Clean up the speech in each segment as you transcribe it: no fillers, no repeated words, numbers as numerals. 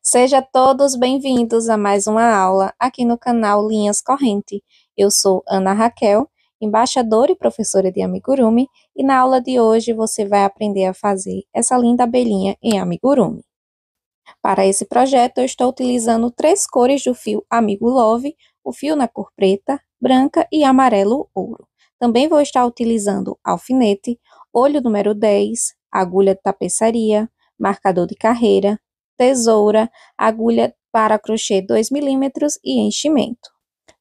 Sejam todos bem-vindos a mais uma aula aqui no canal Linhas Corrente. Eu sou Ana Raquel, embaixadora e professora de amigurumi, e na aula de hoje você vai aprender a fazer essa linda abelhinha em amigurumi. Para esse projeto eu estou utilizando 3 cores do fio Amigo Love, o fio na cor preta, branca e amarelo ouro. Também vou estar utilizando alfinete, olho número 10, agulha de tapeçaria, marcador de carreira, tesoura, agulha para crochê 2 milímetros e enchimento.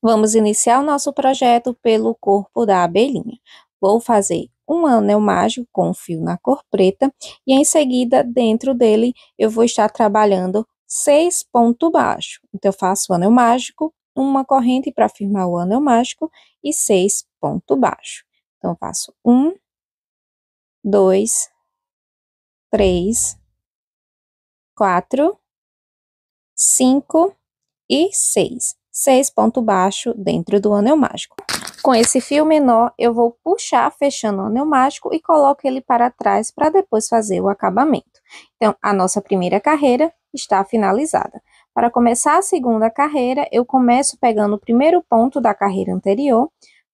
Vamos iniciar o nosso projeto pelo corpo da abelhinha. Vou fazer um anel mágico com fio na cor preta e em seguida, dentro dele, eu vou estar trabalhando 6 pontos baixos. Então, eu faço o anel mágico, uma corrente para firmar o anel mágico e 6 pontos baixos. Então, eu faço 1, 2, 3, 4, 5 e 6. 6 pontos baixos dentro do anel mágico. Com esse fio menor, eu vou puxar fechando o anel mágico e coloco ele para trás para depois fazer o acabamento. Então, a nossa primeira carreira está finalizada. Para começar a segunda carreira, eu começo pegando o primeiro ponto da carreira anterior,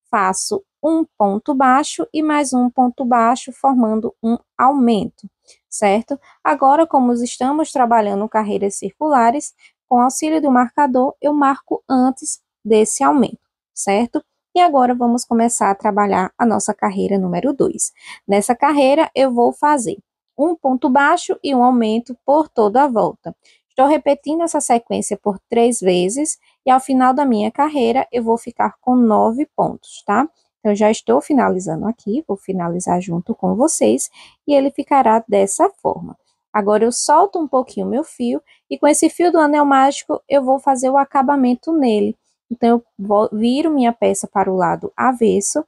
faço um ponto baixo e mais um ponto baixo, formando um aumento, certo? Agora, como estamos trabalhando carreiras circulares, com auxílio do marcador, eu marco antes desse aumento, certo? E agora vamos começar a trabalhar a nossa carreira número 2. Nessa carreira, eu vou fazer um ponto baixo e um aumento por toda a volta. Estou repetindo essa sequência por 3 vezes e ao final da minha carreira, eu vou ficar com 9 pontos, tá? Então, já estou finalizando aqui, vou finalizar junto com vocês e ele ficará dessa forma. Agora, eu solto um pouquinho o meu fio e com esse fio do anel mágico, eu vou fazer o acabamento nele. Então, eu viro minha peça para o lado avesso,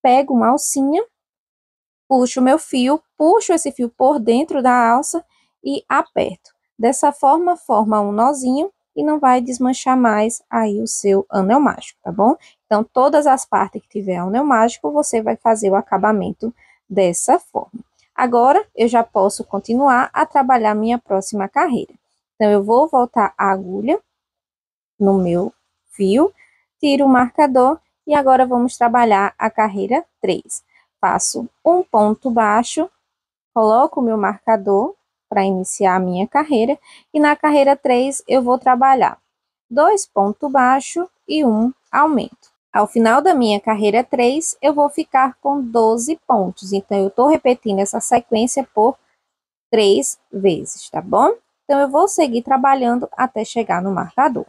pego uma alcinha, puxo o meu fio, puxo esse fio por dentro da alça e aperto. Dessa forma, forma um nozinho e não vai desmanchar mais aí o seu anel mágico, tá bom? Então, todas as partes que tiver anel mágico, você vai fazer o acabamento dessa forma. Agora, eu já posso continuar a trabalhar minha próxima carreira. Então, eu vou voltar a agulha no meu fio, tiro o marcador e agora vamos trabalhar a carreira 3. Faço um ponto baixo, coloco o meu marcador para iniciar a minha carreira e na carreira 3 eu vou trabalhar 2 pontos baixos e um aumento. Ao final da minha carreira 3, eu vou ficar com 12 pontos. Então, eu estou repetindo essa sequência por 3 vezes, tá bom? Então, eu vou seguir trabalhando até chegar no marcador.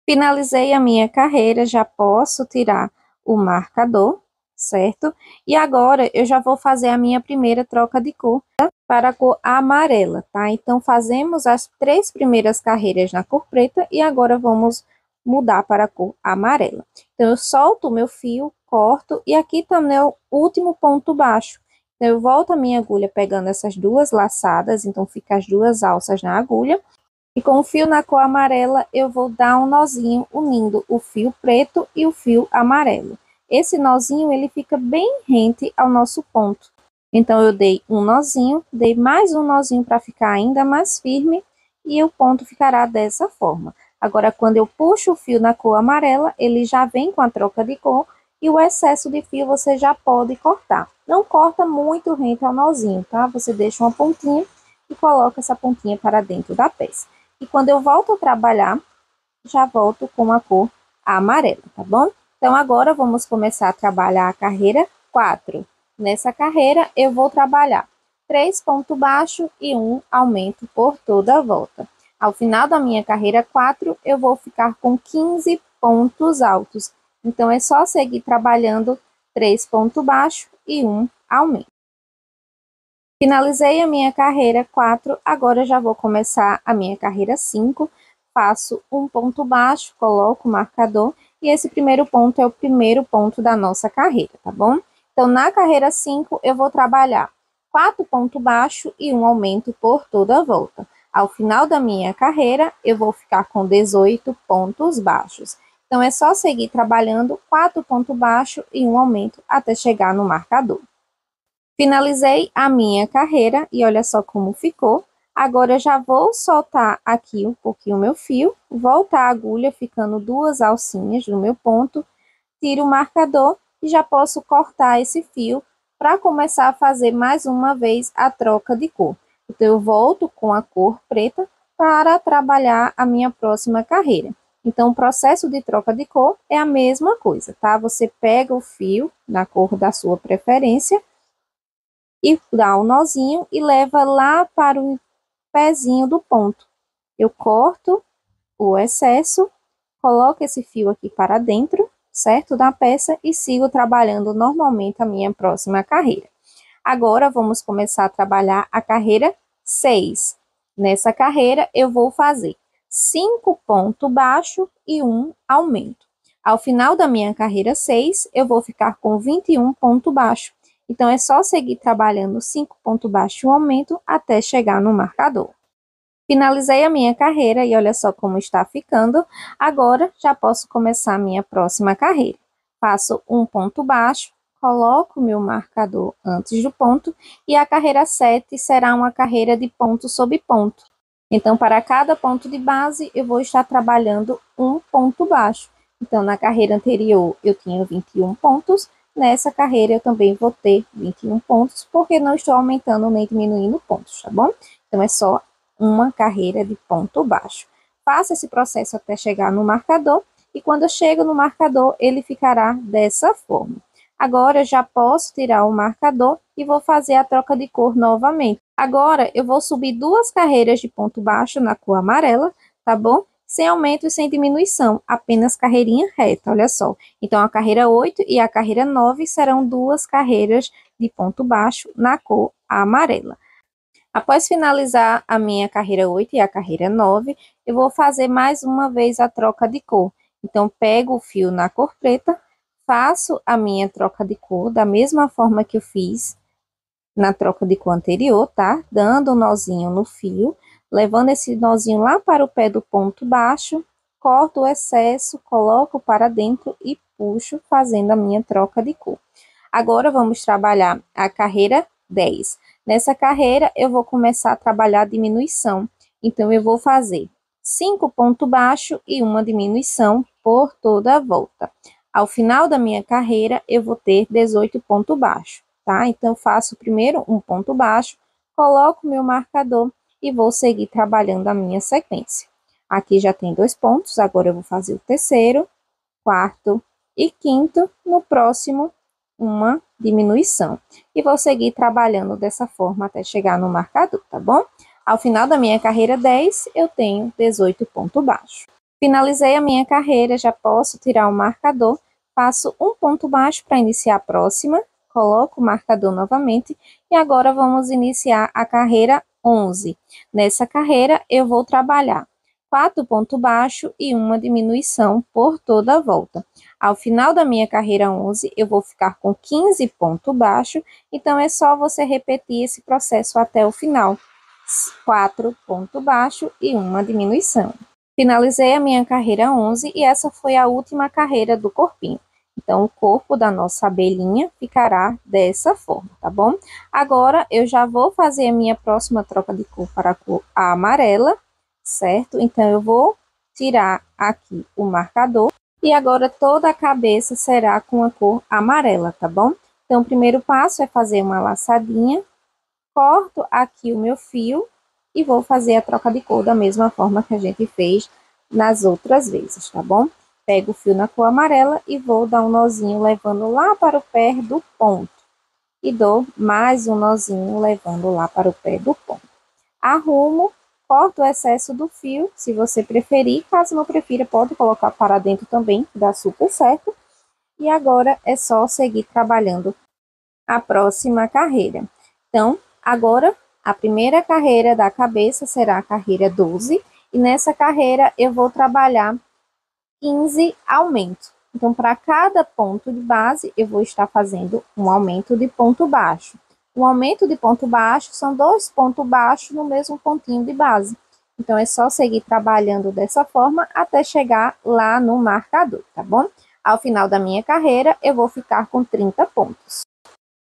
Finalizei a minha carreira, já posso tirar o marcador, certo? E agora, eu já vou fazer a minha primeira troca de cor para a cor amarela, tá? Então, fazemos as 3 primeiras carreiras na cor preta e agora vamos mudar para a cor amarela. Então, eu solto o meu fio, corto e aqui tá o último ponto baixo. Então, eu volto a minha agulha pegando essas 2 laçadas, então fica as 2 alças na agulha. E com o fio na cor amarela, eu vou dar um nozinho unindo o fio preto e o fio amarelo. Esse nozinho, ele fica bem rente ao nosso ponto. Então, eu dei um nozinho, dei mais um nozinho para ficar ainda mais firme e o ponto ficará dessa forma. Agora, quando eu puxo o fio na cor amarela, ele já vem com a troca de cor e o excesso de fio você já pode cortar. Não corta muito rente ao nozinho, tá? Você deixa uma pontinha e coloca essa pontinha para dentro da peça. E quando eu volto a trabalhar, já volto com a cor amarela, tá bom? Então, agora vamos começar a trabalhar a carreira 4. Nessa carreira, eu vou trabalhar 3 pontos baixos e um aumento por toda a volta. Ao final da minha carreira 4, eu vou ficar com 15 pontos altos. Então, é só seguir trabalhando 3 pontos baixos e um aumento. Finalizei a minha carreira 4, agora já vou começar a minha carreira 5. Faço um ponto baixo, coloco o marcador e esse primeiro ponto é o primeiro ponto da nossa carreira, tá bom? Então, na carreira 5, eu vou trabalhar 4 pontos baixos e um aumento por toda a volta. Ao final da minha carreira, eu vou ficar com 18 pontos baixos. Então, é só seguir trabalhando 4 pontos baixos e um aumento até chegar no marcador. Finalizei a minha carreira e olha só como ficou. Agora, eu já vou soltar aqui um pouquinho o meu fio, voltar a agulha, ficando 2 alcinhas no meu ponto, tiro o marcador e já posso cortar esse fio para começar a fazer mais uma vez a troca de cor. Então, eu volto com a cor preta para trabalhar a minha próxima carreira. Então, o processo de troca de cor é a mesma coisa, tá? Você pega o fio na cor da sua preferência e dá um nozinho e leva lá para o pezinho do ponto. Eu corto o excesso, coloco esse fio aqui para dentro, certo? Da peça e sigo trabalhando normalmente a minha próxima carreira. Agora, vamos começar a trabalhar a carreira 6. Nessa carreira, eu vou fazer 5 pontos baixos e 1 aumento. Ao final da minha carreira 6, eu vou ficar com 21 pontos baixos. Então, é só seguir trabalhando 5 pontos baixos e 1 aumento até chegar no marcador. Finalizei a minha carreira e olha só como está ficando. Agora, já posso começar a minha próxima carreira. Faço um ponto baixo, coloco o meu marcador antes do ponto e a carreira 7 será uma carreira de ponto sobre ponto. Então, para cada ponto de base, eu vou estar trabalhando um ponto baixo. Então, na carreira anterior, eu tinha 21 pontos. Nessa carreira, eu também vou ter 21 pontos, porque não estou aumentando nem diminuindo pontos, tá bom? Então, é só uma carreira de ponto baixo. Faça esse processo até chegar no marcador e quando eu chego no marcador, ele ficará dessa forma. Agora, eu já posso tirar o marcador e vou fazer a troca de cor novamente. Agora, eu vou subir 2 carreiras de ponto baixo na cor amarela, tá bom? Sem aumento e sem diminuição, apenas carreirinha reta, olha só. Então, a carreira 8 e a carreira 9 serão 2 carreiras de ponto baixo na cor amarela. Após finalizar a minha carreira 8 e a carreira 9, eu vou fazer mais uma vez a troca de cor. Então, pego o fio na cor preta, faço a minha troca de cor da mesma forma que eu fiz na troca de cor anterior, tá? Dando um nozinho no fio, levando esse nozinho lá para o pé do ponto baixo, corto o excesso, coloco para dentro e puxo, fazendo a minha troca de cor. Agora, vamos trabalhar a carreira 10. Nessa carreira, eu vou começar a trabalhar a diminuição. Então, eu vou fazer 5 pontos baixos e uma diminuição por toda a volta. Ao final da minha carreira, eu vou ter 18 pontos baixos, tá? Então, faço primeiro um ponto baixo, coloco meu marcador e vou seguir trabalhando a minha sequência. Aqui já tem 2 pontos, agora eu vou fazer o terceiro, quarto e quinto. No próximo, uma diminuição. E vou seguir trabalhando dessa forma até chegar no marcador, tá bom? Ao final da minha carreira 10, eu tenho 18 pontos baixos. Finalizei a minha carreira, já posso tirar o marcador, faço um ponto baixo para iniciar a próxima, coloco o marcador novamente e agora vamos iniciar a carreira 11. Nessa carreira, eu vou trabalhar 4 pontos baixos e uma diminuição por toda a volta. Ao final da minha carreira 11, eu vou ficar com 15 pontos baixos, então é só você repetir esse processo até o final. 4 pontos baixos e uma diminuição. Finalizei a minha carreira 11 e essa foi a última carreira do corpinho. Então, o corpo da nossa abelhinha ficará dessa forma, tá bom? Agora, eu já vou fazer a minha próxima troca de cor para a cor amarela, certo? Então, eu vou tirar aqui o marcador e agora toda a cabeça será com a cor amarela, tá bom? Então, o primeiro passo é fazer uma laçadinha, corto aqui o meu fio e vou fazer a troca de cor da mesma forma que a gente fez nas outras vezes, tá bom? Pego o fio na cor amarela e vou dar um nozinho levando lá para o pé do ponto. E dou mais um nozinho levando lá para o pé do ponto. Arrumo, corto o excesso do fio, se você preferir. Caso não prefira, pode colocar para dentro também, que dá super certo. E agora é só seguir trabalhando a próxima carreira. Então, agora, a primeira carreira da cabeça será a carreira 12. E nessa carreira, eu vou trabalhar 15 aumentos. Então, para cada ponto de base, eu vou estar fazendo um aumento de ponto baixo. Um aumento de ponto baixo são 2 pontos baixos no mesmo pontinho de base. Então, é só seguir trabalhando dessa forma até chegar lá no marcador, tá bom? Ao final da minha carreira, eu vou ficar com 30 pontos.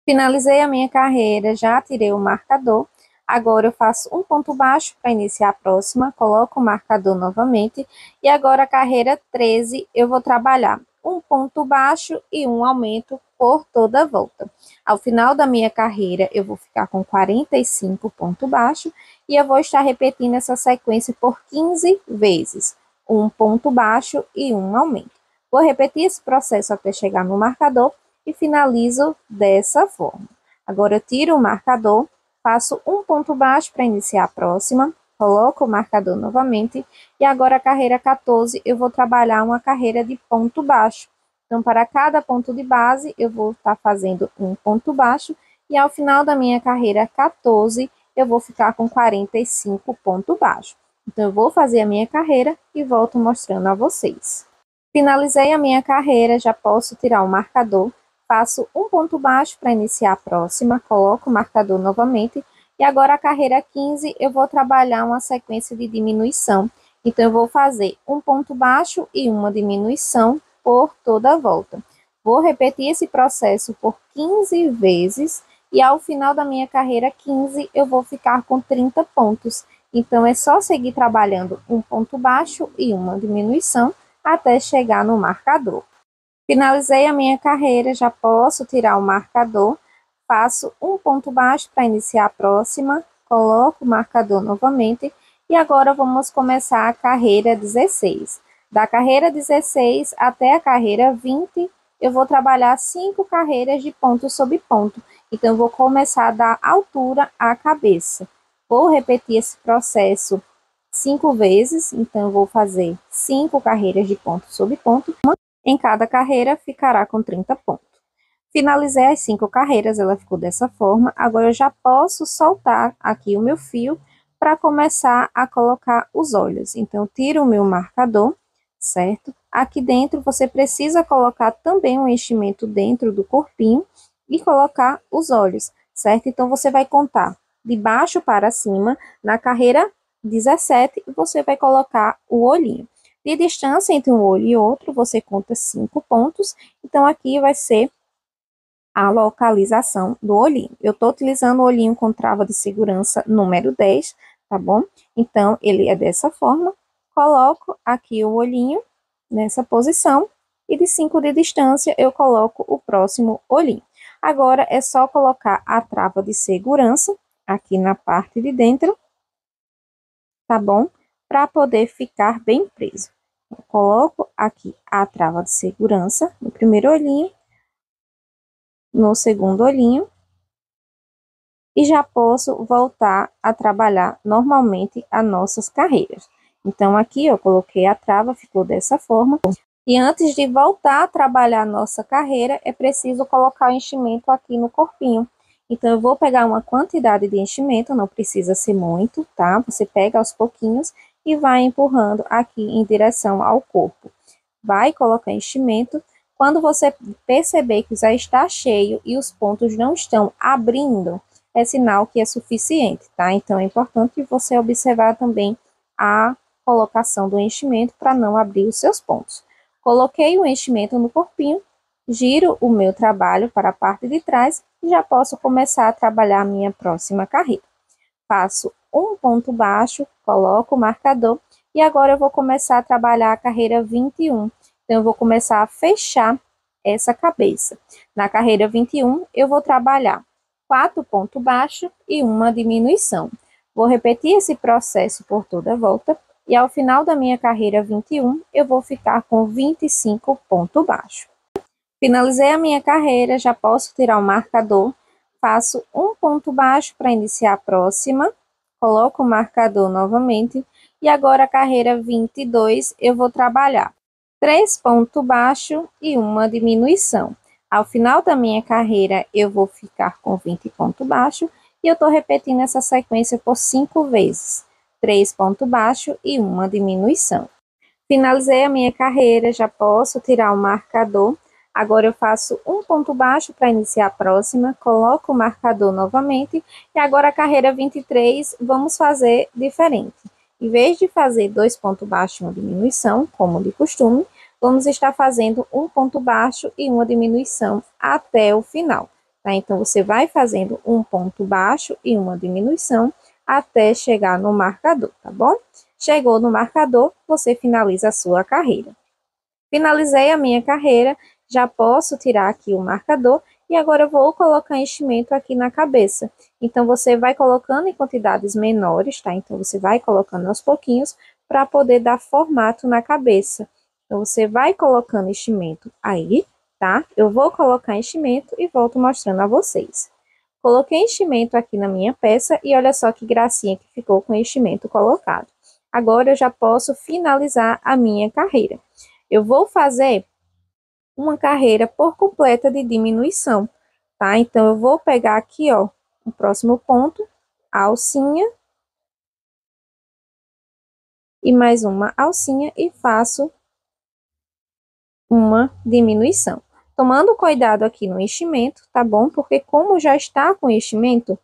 Finalizei a minha carreira, já tirei o marcador. Agora eu faço um ponto baixo para iniciar a próxima, coloco o marcador novamente, e agora a carreira 13 eu vou trabalhar um ponto baixo e um aumento por toda a volta. Ao final da minha carreira, eu vou ficar com 45 pontos baixos e eu vou estar repetindo essa sequência por 15 vezes. Um ponto baixo e um aumento. Vou repetir esse processo até chegar no marcador e finalizo dessa forma. Agora eu tiro o marcador, faço um ponto baixo para iniciar a próxima, coloco o marcador novamente e agora a carreira 14 eu vou trabalhar uma carreira de ponto baixo. Então, para cada ponto de base, eu vou estar fazendo um ponto baixo e ao final da minha carreira 14, eu vou ficar com 45 pontos baixos. Então, eu vou fazer a minha carreira e volto mostrando a vocês. Finalizei a minha carreira, já posso tirar o marcador, faço um ponto baixo para iniciar a próxima, coloco o marcador novamente e agora a carreira 15 eu vou trabalhar uma sequência de diminuição. Então, eu vou fazer um ponto baixo e uma diminuição por toda a volta. Vou repetir esse processo por 15 vezes e ao final da minha carreira 15 eu vou ficar com 30 pontos. Então, é só seguir trabalhando um ponto baixo e uma diminuição até chegar no marcador. Finalizei a minha carreira, já posso tirar o marcador, faço um ponto baixo para iniciar a próxima, coloco o marcador novamente e agora vamos começar a carreira 16. Da carreira 16 até a carreira 20, eu vou trabalhar 5 carreiras de ponto sobre ponto. Então, eu vou começar da altura à cabeça. Vou repetir esse processo 5 vezes, então eu vou fazer 5 carreiras de ponto sobre ponto. Em cada carreira ficará com 30 pontos. Finalizei as 5 carreiras, ela ficou dessa forma. Agora eu já posso soltar aqui o meu fio para começar a colocar os olhos. Então, tiro o meu marcador, certo? Aqui dentro você precisa colocar também um enchimento dentro do corpinho e colocar os olhos, certo? Então, você vai contar de baixo para cima, na carreira 17, você vai colocar o olhinho. De distância entre um olho e outro, você conta 5 pontos. Então, aqui vai ser a localização do olhinho. Eu estou utilizando o olhinho com trava de segurança número 10, tá bom? Então, ele é dessa forma. Coloco aqui o olhinho nessa posição e de 5 de distância eu coloco o próximo olhinho. Agora, é só colocar a trava de segurança aqui na parte de dentro, tá bom? Para poder ficar bem preso. Eu coloco aqui a trava de segurança no primeiro olhinho, no segundo olhinho, e já posso voltar a trabalhar normalmente as nossas carreiras. Então, aqui eu coloquei a trava, ficou dessa forma. E antes de voltar a trabalhar a nossa carreira, é preciso colocar o enchimento aqui no corpinho. Então, eu vou pegar uma quantidade de enchimento, não precisa ser muito, tá? Você pega aos pouquinhos e vai empurrando aqui em direção ao corpo. Vai colocar enchimento. Quando você perceber que já está cheio e os pontos não estão abrindo, é sinal que é suficiente, tá? Então, é importante você observar também a colocação do enchimento para não abrir os seus pontos. Coloquei o enchimento no corpinho, giro o meu trabalho para a parte de trás e já posso começar a trabalhar a minha próxima carreira. Faço um ponto baixo, coloco o marcador e agora eu vou começar a trabalhar a carreira 21. Então, eu vou começar a fechar essa cabeça. Na carreira 21, eu vou trabalhar 4 pontos baixos e uma diminuição. Vou repetir esse processo por toda a volta e ao final da minha carreira 21, eu vou ficar com 25 pontos baixos. Finalizei a minha carreira, já posso tirar o marcador, faço um ponto baixo para iniciar a próxima, coloco o marcador novamente e agora a carreira 22 eu vou trabalhar 3 pontos baixos e uma diminuição. Ao final da minha carreira, eu vou ficar com 20 pontos baixos e eu estou repetindo essa sequência por 5 vezes. 3 pontos baixos e uma diminuição. Finalizei a minha carreira, já posso tirar o marcador. Agora eu faço um ponto baixo para iniciar a próxima, coloco o marcador novamente e agora a carreira 23 vamos fazer diferente. Em vez de fazer 2 pontos baixos e uma diminuição, como de costume, vamos estar fazendo um ponto baixo e uma diminuição até o final, tá? Então, você vai fazendo um ponto baixo e uma diminuição até chegar no marcador, tá bom? Chegou no marcador, você finaliza a sua carreira. Finalizei a minha carreira, já posso tirar aqui o marcador e agora eu vou colocar enchimento aqui na cabeça. Então, você vai colocando em quantidades menores, tá? Então, você vai colocando aos pouquinhos para poder dar formato na cabeça. Então, você vai colocando enchimento aí, tá? Eu vou colocar enchimento e volto mostrando a vocês. Coloquei enchimento aqui na minha peça e olha só que gracinha que ficou com o enchimento colocado. Agora, eu já posso finalizar a minha carreira. Eu vou fazer uma carreira por completa de diminuição, tá? Então, eu vou pegar aqui, ó, o próximo ponto, a alcinha, e mais uma alcinha e faço uma diminuição. Tomando cuidado aqui no enchimento, tá bom? Porque como já está com enchimento,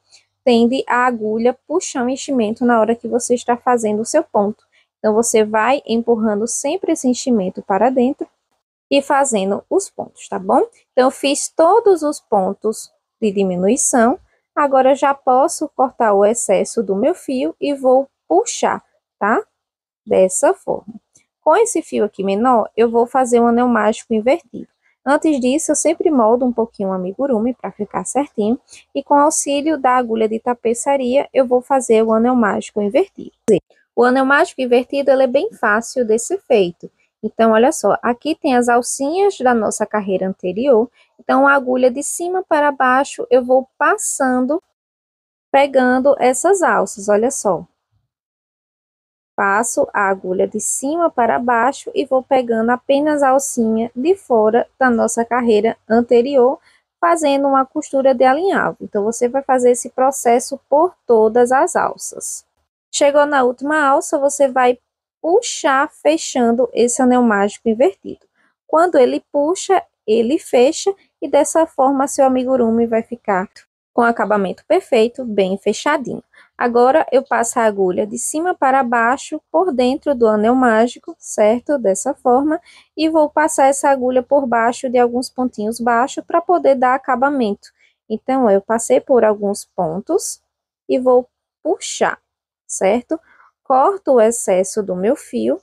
tende a agulha puxar o enchimento na hora que você está fazendo o seu ponto. Então, você vai empurrando sempre esse enchimento para dentro e fazendo os pontos, tá bom? Então, eu fiz todos os pontos de diminuição. Agora, já posso cortar o excesso do meu fio e vou puxar, tá? Dessa forma. Com esse fio aqui menor, eu vou fazer um anel mágico invertido. Antes disso, eu sempre moldo um pouquinho o amigurumi para ficar certinho. E com auxílio da agulha de tapeçaria, eu vou fazer o anel mágico invertido. O anel mágico invertido, ele é bem fácil de ser feito. Então, olha só, aqui tem as alcinhas da nossa carreira anterior. Então, a agulha de cima para baixo, eu vou passando, pegando essas alças, olha só. Passo a agulha de cima para baixo e vou pegando apenas a alcinha de fora da nossa carreira anterior, fazendo uma costura de alinhavo. Então, você vai fazer esse processo por todas as alças. Chegou na última alça, você vai puxar, fechando esse anel mágico invertido. Quando ele puxa, ele fecha e dessa forma seu amigurumi vai ficar com acabamento perfeito, bem fechadinho. Agora, eu passo a agulha de cima para baixo por dentro do anel mágico, certo? Dessa forma. E vou passar essa agulha por baixo de alguns pontinhos baixos para poder dar acabamento. Então, eu passei por alguns pontos e vou puxar, certo? Corto o excesso do meu fio.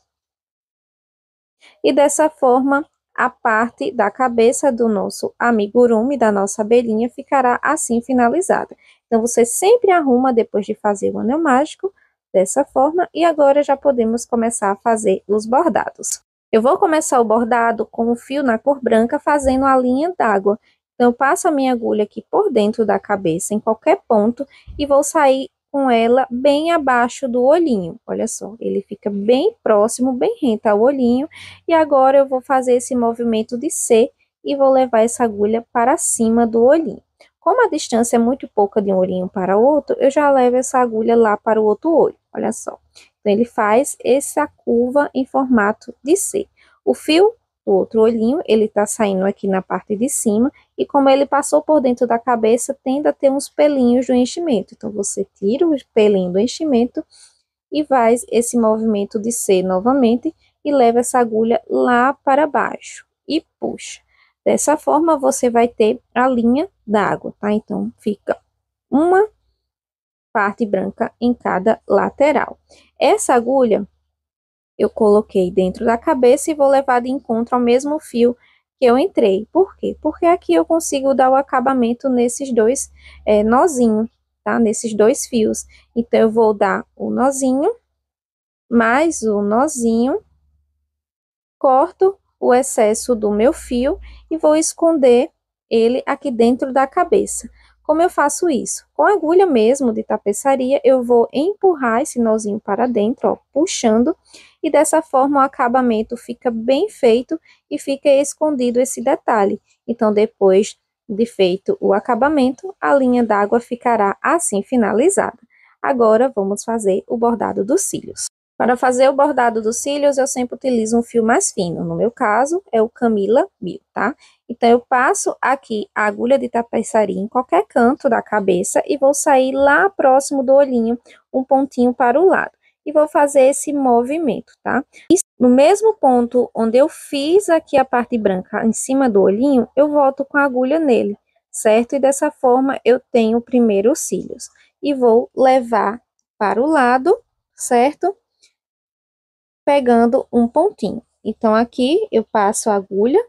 E dessa forma, a parte da cabeça do nosso amigurumi, da nossa abelhinha, ficará assim finalizada. Então, você sempre arruma depois de fazer o anel mágico, dessa forma, e agora já podemos começar a fazer os bordados. Eu vou começar o bordado com o fio na cor branca, fazendo a linha d'água. Então, eu passo a minha agulha aqui por dentro da cabeça, em qualquer ponto, e vou sair com ela bem abaixo do olhinho. Olha só, ele fica bem próximo, bem rente ao olhinho. E agora eu vou fazer esse movimento de C e vou levar essa agulha para cima do olhinho. Como a distância é muito pouca de um olhinho para o outro, eu já levo essa agulha lá para o outro olho. Olha só. Então, ele faz essa curva em formato de C. O fio do outro olhinho, ele tá saindo aqui na parte de cima, e como ele passou por dentro da cabeça, tende a ter uns pelinhos do enchimento. Então, você tira o pelinho do enchimento e faz esse movimento de C novamente e leva essa agulha lá para baixo e puxa. Dessa forma, você vai ter a linha d'água, tá? Então, fica uma parte branca em cada lateral. Essa agulha eu coloquei dentro da cabeça e vou levar de encontro ao mesmo fio que eu entrei. Por quê? Porque aqui eu consigo dar o acabamento nesses dois nozinhos, tá? Nesses dois fios. Então, eu vou dar o nozinho, mais o nozinho, corto o excesso do meu fio e vou esconder ele aqui dentro da cabeça. Como eu faço isso? Com a agulha mesmo de tapeçaria, eu vou empurrar esse nozinho para dentro, ó, puxando, e dessa forma o acabamento fica bem feito e fica escondido esse detalhe. Então, depois de feito o acabamento, a linha d'água ficará assim finalizada. Agora, vamos fazer o bordado dos cílios. Para fazer o bordado dos cílios, eu sempre utilizo um fio mais fino. No meu caso, é o Camila 1000, tá? Então, eu passo aqui a agulha de tapeçaria em qualquer canto da cabeça e vou sair lá próximo do olhinho, um pontinho para o lado. E vou fazer esse movimento, tá? E no mesmo ponto onde eu fiz aqui a parte branca em cima do olhinho, eu volto com a agulha nele, certo? E dessa forma, eu tenho primeiro os cílios. E vou levar para o lado, certo? Pegando um pontinho. Então, aqui eu passo a agulha,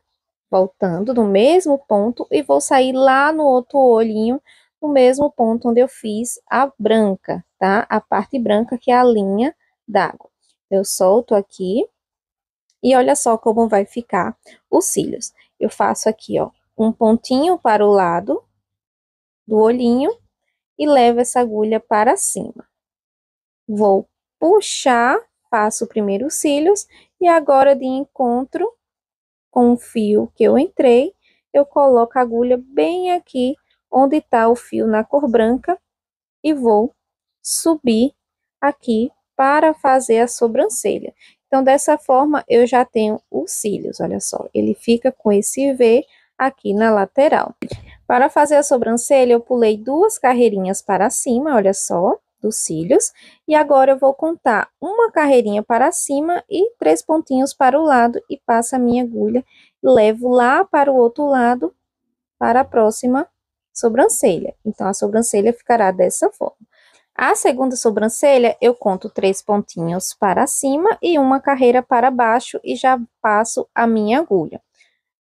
voltando no mesmo ponto, e vou sair lá no outro olhinho, no mesmo ponto onde eu fiz a branca, tá? A parte branca, que é a linha d'água. Eu solto aqui, e olha só como vai ficar os cílios. Eu faço aqui, ó, um pontinho para o lado do olhinho, e levo essa agulha para cima. Vou puxar, faço primeiro os cílios, e agora de encontro com o fio que eu entrei, eu coloco a agulha bem aqui, onde está o fio na cor branca, e vou subir aqui para fazer a sobrancelha. Então, dessa forma, eu já tenho os cílios, olha só, ele fica com esse V aqui na lateral. Para fazer a sobrancelha, eu pulei 2 carreirinhas para cima, olha só, dos cílios. E agora eu vou contar uma carreirinha para cima e 3 pontinhos para o lado e passo a minha agulha e levo lá para o outro lado para a próxima sobrancelha. Então, a sobrancelha ficará dessa forma. A segunda sobrancelha, eu conto 3 pontinhos para cima e uma carreira para baixo e já passo a minha agulha.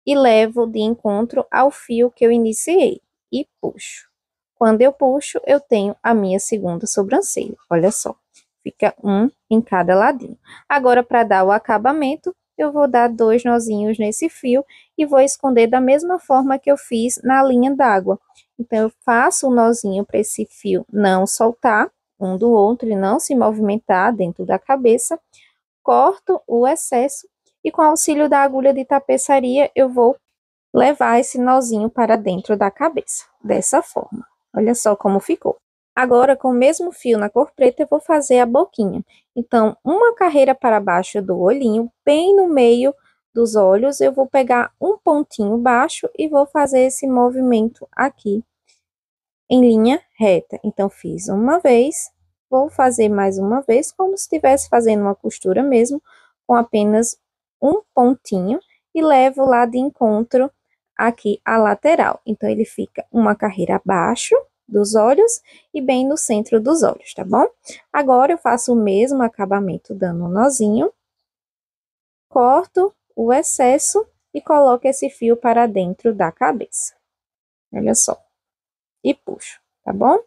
E levo de encontro ao fio que eu iniciei e puxo. Quando eu puxo, eu tenho a minha segunda sobrancelha. Olha só, fica um em cada ladinho. Agora, para dar o acabamento, eu vou dar 2 nozinhos nesse fio e vou esconder da mesma forma que eu fiz na linha d'água. Então, eu faço um nozinho para esse fio não soltar um do outro e não se movimentar dentro da cabeça. Corto o excesso e com auxílio da agulha de tapeçaria, eu vou levar esse nozinho para dentro da cabeça, dessa forma. Olha só como ficou. Agora, com o mesmo fio na cor preta, eu vou fazer a boquinha. Então, uma carreira para baixo do olhinho, bem no meio dos olhos, eu vou pegar um pontinho baixo e vou fazer esse movimento aqui, em linha reta. Então, fiz uma vez, vou fazer mais uma vez, como se estivesse fazendo uma costura mesmo, com apenas um pontinho, e levo lá de encontro aqui a lateral. Então, ele fica uma carreira abaixo dos olhos e bem no centro dos olhos, tá bom? Agora, eu faço o mesmo acabamento dando um nozinho, corto o excesso e coloco esse fio para dentro da cabeça. Olha só. E puxo, tá bom?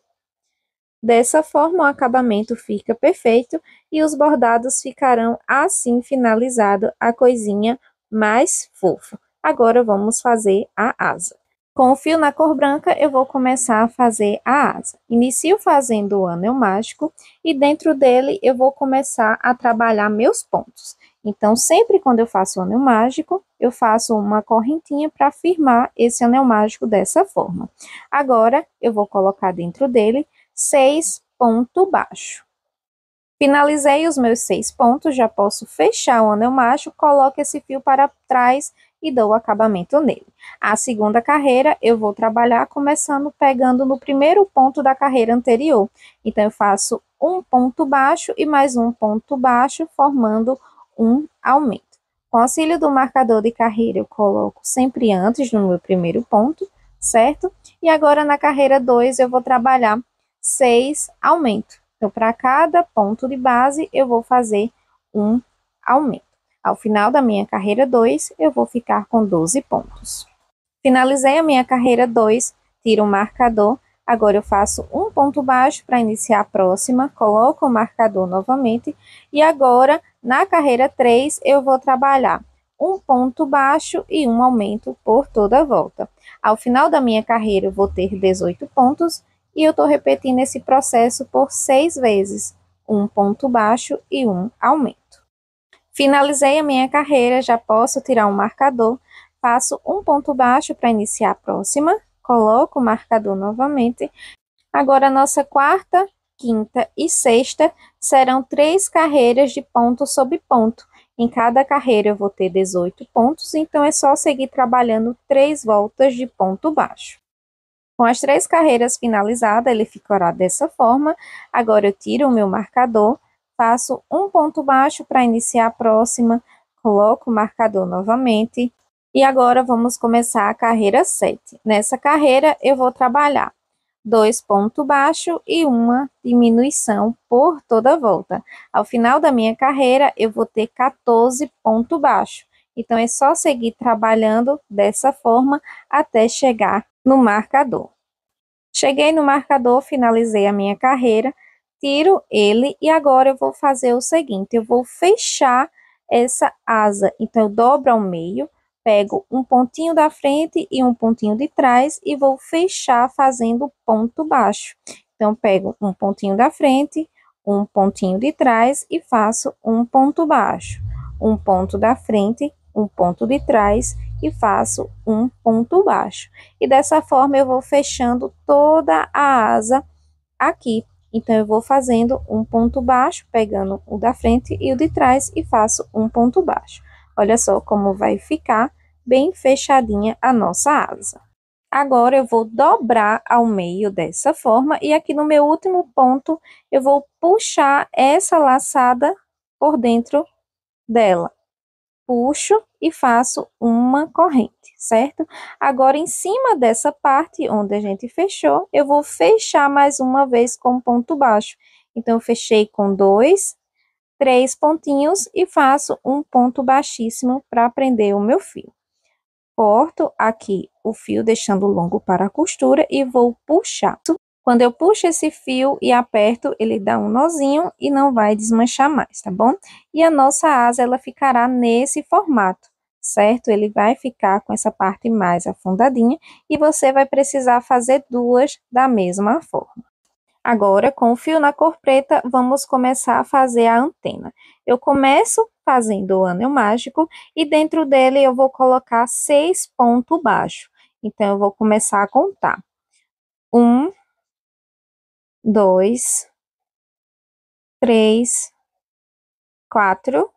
Dessa forma, o acabamento fica perfeito e os bordados ficarão assim finalizado a coisinha mais fofa. Agora, vamos fazer a asa. Com o fio na cor branca, eu vou começar a fazer a asa. Inicio fazendo o anel mágico e dentro dele eu vou começar a trabalhar meus pontos. Então, sempre quando eu faço o anel mágico, eu faço uma correntinha para firmar esse anel mágico dessa forma. Agora, eu vou colocar dentro dele 6 pontos baixos. Finalizei os meus 6 pontos, já posso fechar o anel mágico, coloco esse fio para trás e dou o acabamento nele. A segunda carreira eu vou trabalhar começando pegando no primeiro ponto da carreira anterior. Então, eu faço um ponto baixo e mais um ponto baixo, formando um aumento. Com o auxílio do marcador de carreira, eu coloco sempre antes no meu primeiro ponto, certo? E agora, na carreira 2, eu vou trabalhar 6 aumentos. Então, para cada ponto de base, eu vou fazer um aumento. Ao final da minha carreira 2, eu vou ficar com 12 pontos. Finalizei a minha carreira 2, tiro o marcador. Agora, eu faço um ponto baixo para iniciar a próxima, coloco o marcador novamente. E agora, na carreira 3, eu vou trabalhar um ponto baixo e um aumento por toda a volta. Ao final da minha carreira, eu vou ter 18 pontos. E eu estou repetindo esse processo por 6 vezes, um ponto baixo e um aumento. Finalizei a minha carreira, já posso tirar um marcador, faço um ponto baixo para iniciar a próxima, coloco o marcador novamente. Agora, a nossa quarta, quinta e sexta serão 3 carreiras de ponto sobre ponto. Em cada carreira eu vou ter 18 pontos, então é só seguir trabalhando 3 voltas de ponto baixo. Com as 3 carreiras finalizadas, ele ficará dessa forma. Agora, eu tiro o meu marcador, faço um ponto baixo para iniciar a próxima, coloco o marcador novamente. E agora, vamos começar a carreira 7. Nessa carreira, eu vou trabalhar 2 pontos baixos e uma diminuição por toda a volta. Ao final da minha carreira, eu vou ter 14 pontos baixos. Então, é só seguir trabalhando dessa forma até chegar no marcador. Cheguei no marcador, finalizei a minha carreira, tiro ele e agora eu vou fazer o seguinte, eu vou fechar essa asa. Então, eu dobro ao meio, pego um pontinho da frente e um pontinho de trás e vou fechar fazendo ponto baixo. Então, pego um pontinho da frente, um pontinho de trás e faço um ponto baixo. Um ponto da frente, um ponto de trás e faço um ponto baixo. E dessa forma eu vou fechando toda a asa aqui. Então, eu vou fazendo um ponto baixo, pegando o da frente e o de trás e faço um ponto baixo. Olha só como vai ficar bem fechadinha a nossa asa. Agora, eu vou dobrar ao meio dessa forma e aqui no meu último ponto, eu vou puxar essa laçada por dentro dela. Puxo e faço uma corrente, certo? Agora, em cima dessa parte onde a gente fechou, eu vou fechar mais uma vez com ponto baixo. Então, eu fechei com 2, 3 pontinhos e faço um ponto baixíssimo para prender o meu fio. Corto aqui o fio, deixando longo para a costura e vou puxar. Quando eu puxo esse fio e aperto, ele dá um nozinho e não vai desmanchar mais, tá bom? E a nossa asa, ela ficará nesse formato, certo? Ele vai ficar com essa parte mais afundadinha e você vai precisar fazer duas da mesma forma. Agora, com o fio na cor preta, vamos começar a fazer a antena. Eu começo fazendo o anel mágico e dentro dele eu vou colocar 6 pontos baixos. Então, eu vou começar a contar. 1, 2, 3, 4,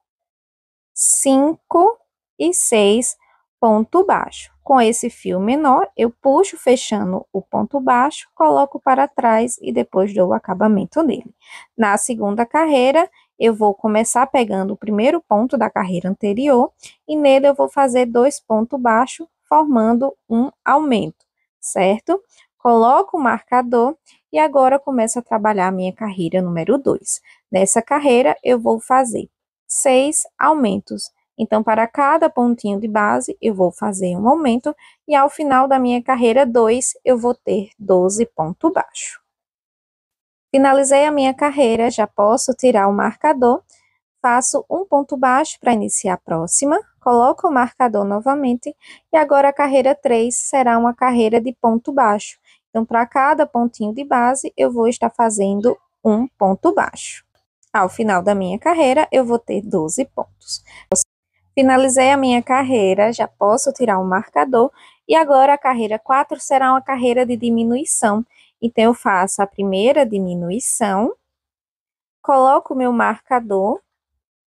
5 e 6 ponto baixo. Com esse fio menor, eu puxo fechando o ponto baixo, coloco para trás e depois dou o acabamento nele. Na segunda carreira, eu vou começar pegando o primeiro ponto da carreira anterior e nele eu vou fazer 2 pontos baixos, formando um aumento, certo? Coloco o marcador e agora começo a trabalhar a minha carreira número 2. Nessa carreira, eu vou fazer 6 aumentos. Então, para cada pontinho de base, eu vou fazer um aumento e ao final da minha carreira 2, eu vou ter 12 pontos baixos. Finalizei a minha carreira, já posso tirar o marcador, faço um ponto baixo para iniciar a próxima, coloco o marcador novamente e agora a carreira 3 será uma carreira de ponto baixo. Então, para cada pontinho de base, eu vou estar fazendo um ponto baixo. Ao final da minha carreira, eu vou ter 12 pontos. Finalizei a minha carreira, já posso tirar o marcador, e agora a carreira 4 será uma carreira de diminuição. Então, eu faço a primeira diminuição, coloco o meu marcador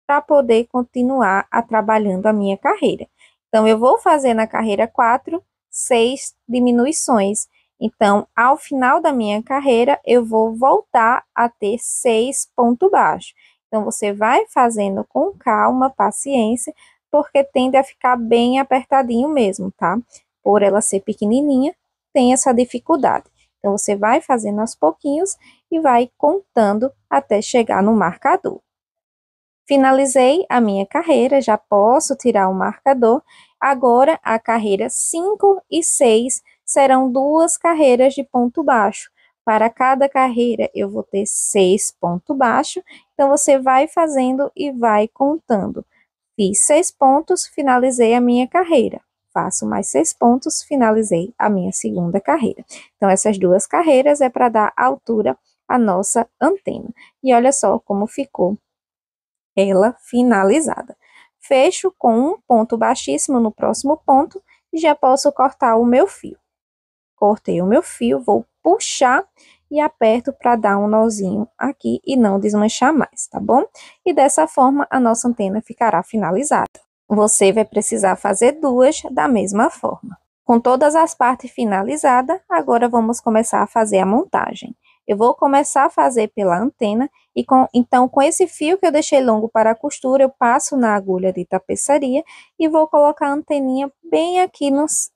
para poder continuar trabalhando a minha carreira. Então, eu vou fazer na carreira 4, 6 diminuições. Então, ao final da minha carreira, eu vou voltar a ter 6 pontos baixos. Então, você vai fazendo com calma, paciência, porque tende a ficar bem apertadinho mesmo, tá? Por ela ser pequenininha, tem essa dificuldade. Então, você vai fazendo aos pouquinhos e vai contando até chegar no marcador. Finalizei a minha carreira, já posso tirar o marcador. Agora, a carreira 5 e 6 serão 2 carreiras de ponto baixo. Para cada carreira, eu vou ter 6 pontos baixos. Então, você vai fazendo e vai contando. Fiz 6 pontos, finalizei a minha carreira. Faço mais 6 pontos, finalizei a minha segunda carreira. Então, essas 2 carreiras é para dar altura à nossa antena. E olha só como ficou ela finalizada. Fecho com um ponto baixíssimo no próximo ponto e já posso cortar o meu fio. Cortei o meu fio, vou puxar e aperto para dar um nozinho aqui e não desmanchar mais, tá bom? E dessa forma a nossa antena ficará finalizada. Você vai precisar fazer 2 da mesma forma. Com todas as partes finalizadas, agora vamos começar a fazer a montagem. Eu vou começar a fazer pela antena, e então com esse fio que eu deixei longo para a costura, eu passo na agulha de tapeçaria e vou colocar a anteninha bem aqui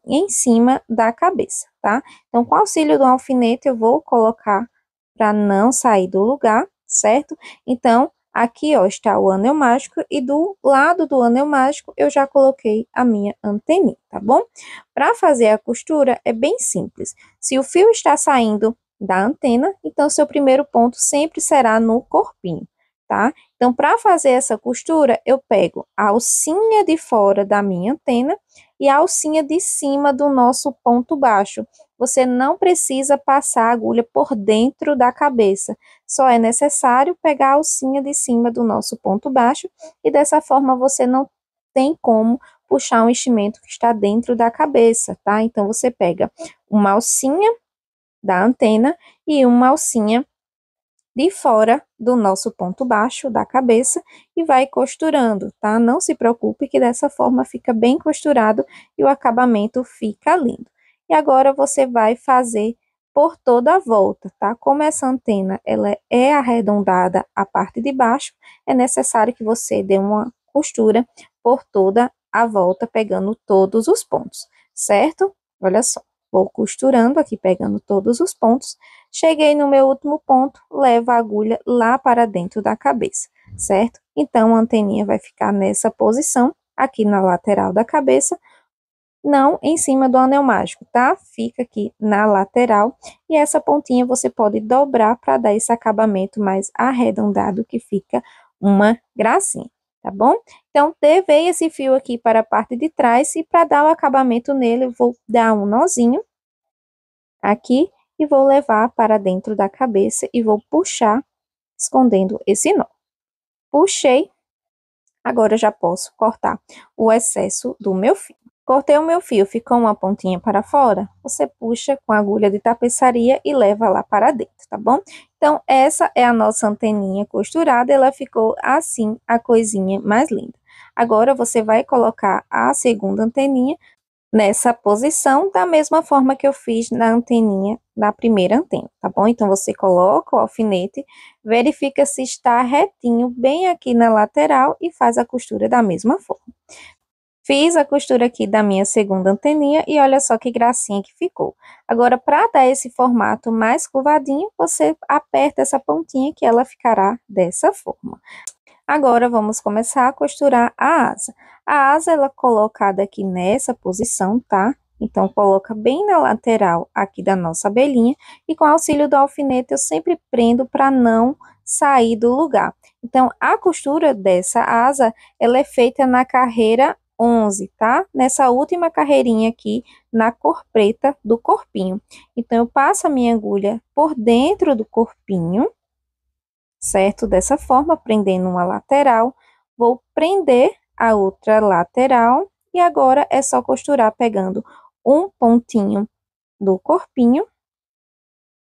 em cima da cabeça, tá? Então, com o auxílio do alfinete, eu vou colocar para não sair do lugar, certo? Então, aqui, ó, está o anel mágico e do lado do anel mágico eu já coloquei a minha anteninha, tá bom? Para fazer a costura é bem simples. Se o fio está saindo da antena, então seu primeiro ponto sempre será no corpinho, tá? Então, para fazer essa costura, eu pego a alcinha de fora da minha antena e a alcinha de cima do nosso ponto baixo. Você não precisa passar a agulha por dentro da cabeça, só é necessário pegar a alcinha de cima do nosso ponto baixo e dessa forma você não tem como puxar um enchimento que está dentro da cabeça, tá? Então, você pega uma alcinha da antena e uma alcinha de fora do nosso ponto baixo da cabeça e vai costurando, tá? Não se preocupe que dessa forma fica bem costurado e o acabamento fica lindo. E agora você vai fazer por toda a volta, tá? Como essa antena ela é arredondada a parte de baixo, é necessário que você dê uma costura por toda a volta, pegando todos os pontos, certo? Olha só, vou costurando aqui, pegando todos os pontos. Cheguei no meu último ponto, levo a agulha lá para dentro da cabeça, certo? Então, a anteninha vai ficar nessa posição, aqui na lateral da cabeça, não em cima do anel mágico, tá? Fica aqui na lateral e essa pontinha você pode dobrar para dar esse acabamento mais arredondado que fica uma gracinha, tá bom? Então, levei esse fio aqui para a parte de trás e para dar o acabamento nele, eu vou dar um nozinho aqui e vou levar para dentro da cabeça e vou puxar, escondendo esse nó. Puxei, agora eu já posso cortar o excesso do meu fio. Cortei o meu fio, ficou uma pontinha para fora, você puxa com a agulha de tapeçaria e leva lá para dentro, tá bom? Então, essa é a nossa anteninha costurada, ela ficou assim, a coisinha mais linda. Agora, você vai colocar a segunda anteninha nessa posição, da mesma forma que eu fiz na anteninha, na primeira antena, tá bom? Então, você coloca o alfinete, verifica se está retinho bem aqui na lateral e faz a costura da mesma forma. Fiz a costura aqui da minha segunda anteninha e olha só que gracinha que ficou. Agora, para dar esse formato mais curvadinho, você aperta essa pontinha que ela ficará dessa forma. Agora, vamos começar a costurar a asa. A asa, ela é colocada aqui nessa posição, tá? Então, coloca bem na lateral aqui da nossa abelhinha e com auxílio do alfinete eu sempre prendo para não sair do lugar. Então, a costura dessa asa, ela é feita na carreira 11, tá? Nessa última carreirinha aqui, na cor preta do corpinho. Então, eu passo a minha agulha por dentro do corpinho, certo? Dessa forma, prendendo uma lateral, vou prender a outra lateral e agora é só costurar pegando um pontinho do corpinho,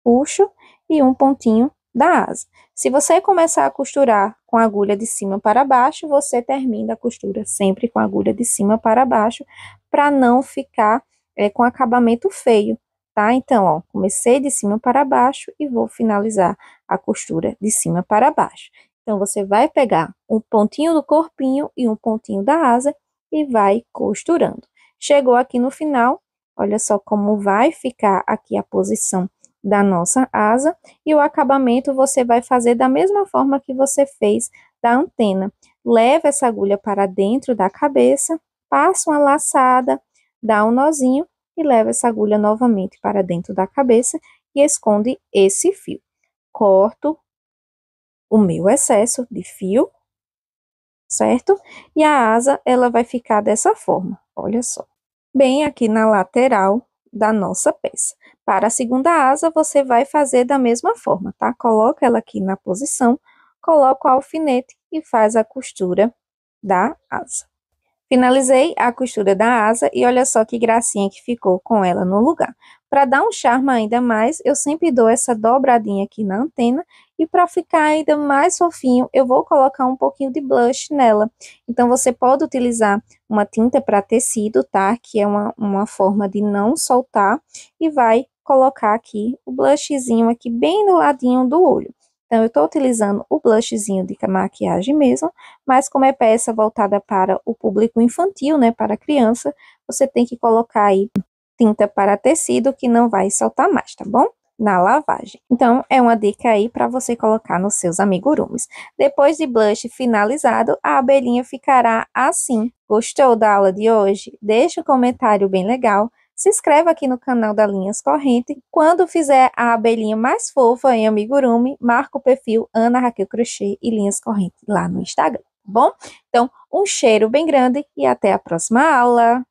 puxo e um pontinho da asa. Se você começar a costurar com a agulha de cima para baixo, você termina a costura sempre com a agulha de cima para baixo, para não ficar com acabamento feio, tá? Então, ó, comecei de cima para baixo e vou finalizar a costura de cima para baixo. Então, você vai pegar um pontinho do corpinho e um pontinho da asa e vai costurando. Chegou aqui no final, olha só como vai ficar aqui a posição da nossa asa e o acabamento você vai fazer da mesma forma que você fez da antena. Leva essa agulha para dentro da cabeça, passa uma laçada, dá um nozinho e leva essa agulha novamente para dentro da cabeça e esconde esse fio. Corto o meu excesso de fio, certo? E a asa, ela vai ficar dessa forma, olha só. Bem aqui na lateral da nossa peça. Para a segunda asa, você vai fazer da mesma forma, tá? Coloca ela aqui na posição, coloca o alfinete e faz a costura da asa. Finalizei a costura da asa e olha só que gracinha que ficou com ela no lugar. Para dar um charme ainda mais, eu sempre dou essa dobradinha aqui na antena e para ficar ainda mais fofinho, eu vou colocar um pouquinho de blush nela. Então, você pode utilizar uma tinta para tecido, tá? Que é uma forma de não soltar e vai colocar aqui o blushzinho aqui bem no ladinho do olho. Então, eu estou utilizando o blushzinho de maquiagem mesmo, mas como é peça voltada para o público infantil, né, para criança, você tem que colocar aí tinta para tecido que não vai soltar mais, tá bom? Na lavagem. Então, é uma dica aí para você colocar nos seus amigurumis. Depois de blush finalizado, a abelhinha ficará assim. Gostou da aula de hoje? Deixa um comentário bem legal. Se inscreva aqui no canal da Linhas Corrente. Quando fizer a abelhinha mais fofa em amigurumi, marca o perfil Ana Raquel Crochê e Linhas Corrente lá no Instagram, tá bom? Então, um cheiro bem grande e até a próxima aula!